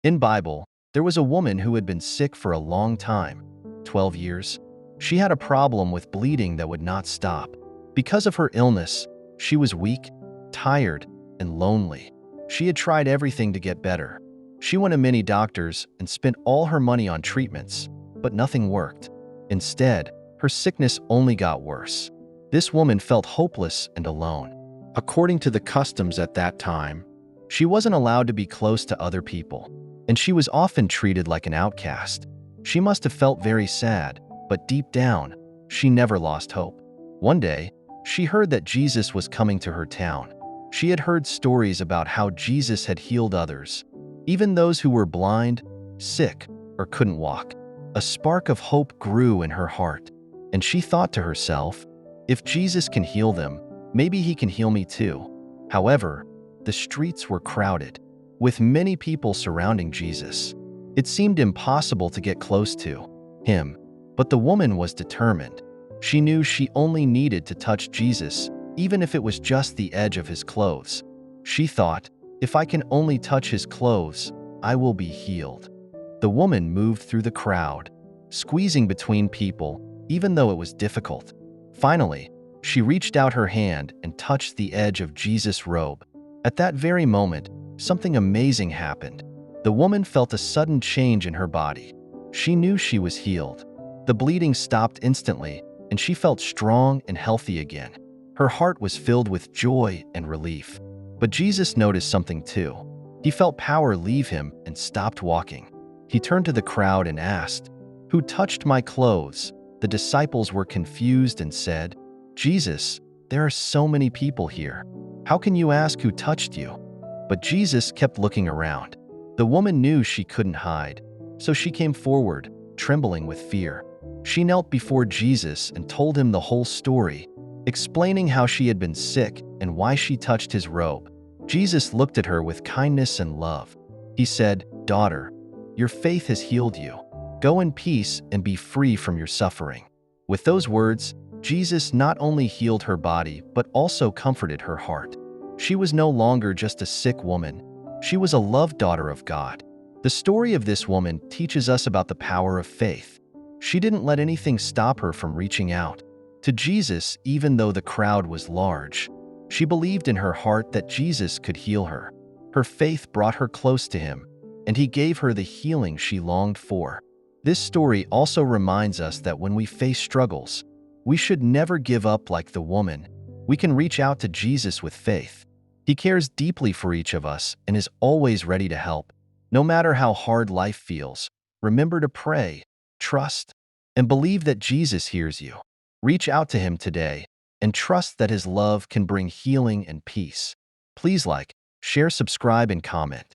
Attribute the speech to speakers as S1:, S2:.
S1: In Bible, there was a woman who had been sick for a long time, 12 years. She had a problem with bleeding that would not stop. Because of her illness, she was weak, tired, and lonely. She had tried everything to get better. She went to many doctors and spent all her money on treatments, but nothing worked. Instead, her sickness only got worse. This woman felt hopeless and alone. According to the customs at that time, she wasn't allowed to be close to other people, and she was often treated like an outcast. She must have felt very sad, but deep down, she never lost hope. One day, she heard that Jesus was coming to her town. She had heard stories about how Jesus had healed others, even those who were blind, sick, or couldn't walk. A spark of hope grew in her heart, and she thought to herself, if Jesus can heal them, maybe he can heal me too. However, the streets were crowded, with many people surrounding Jesus. It seemed impossible to get close to him, but the woman was determined. She knew she only needed to touch Jesus, even if it was just the edge of his clothes. She thought, if I can only touch his clothes, I will be healed. The woman moved through the crowd, squeezing between people, even though it was difficult. Finally, she reached out her hand and touched the edge of Jesus' robe. At that very moment, something amazing happened. The woman felt a sudden change in her body. She knew she was healed. The bleeding stopped instantly, and she felt strong and healthy again. Her heart was filled with joy and relief. But Jesus noticed something too. He felt power leave him and stopped walking. He turned to the crowd and asked, "Who touched my clothes?" The disciples were confused and said, "Jesus, there are so many people here. How can you ask who touched you?" But Jesus kept looking around. The woman knew she couldn't hide, so she came forward, trembling with fear. She knelt before Jesus and told him the whole story, explaining how she had been sick and why she touched his robe. Jesus looked at her with kindness and love. He said, "Daughter, your faith has healed you. Go in peace and be free from your suffering." With those words, Jesus not only healed her body, but also comforted her heart. She was no longer just a sick woman. She was a loved daughter of God. The story of this woman teaches us about the power of faith. She didn't let anything stop her from reaching out to Jesus, even though the crowd was large. She believed in her heart that Jesus could heal her. Her faith brought her close to him, and he gave her the healing she longed for. This story also reminds us that when we face struggles, we should never give up like the woman. We can reach out to Jesus with faith. He cares deeply for each of us and is always ready to help. No matter how hard life feels, remember to pray, trust, and believe that Jesus hears you. Reach out to him today and trust that his love can bring healing and peace. Please like, share, subscribe, and comment.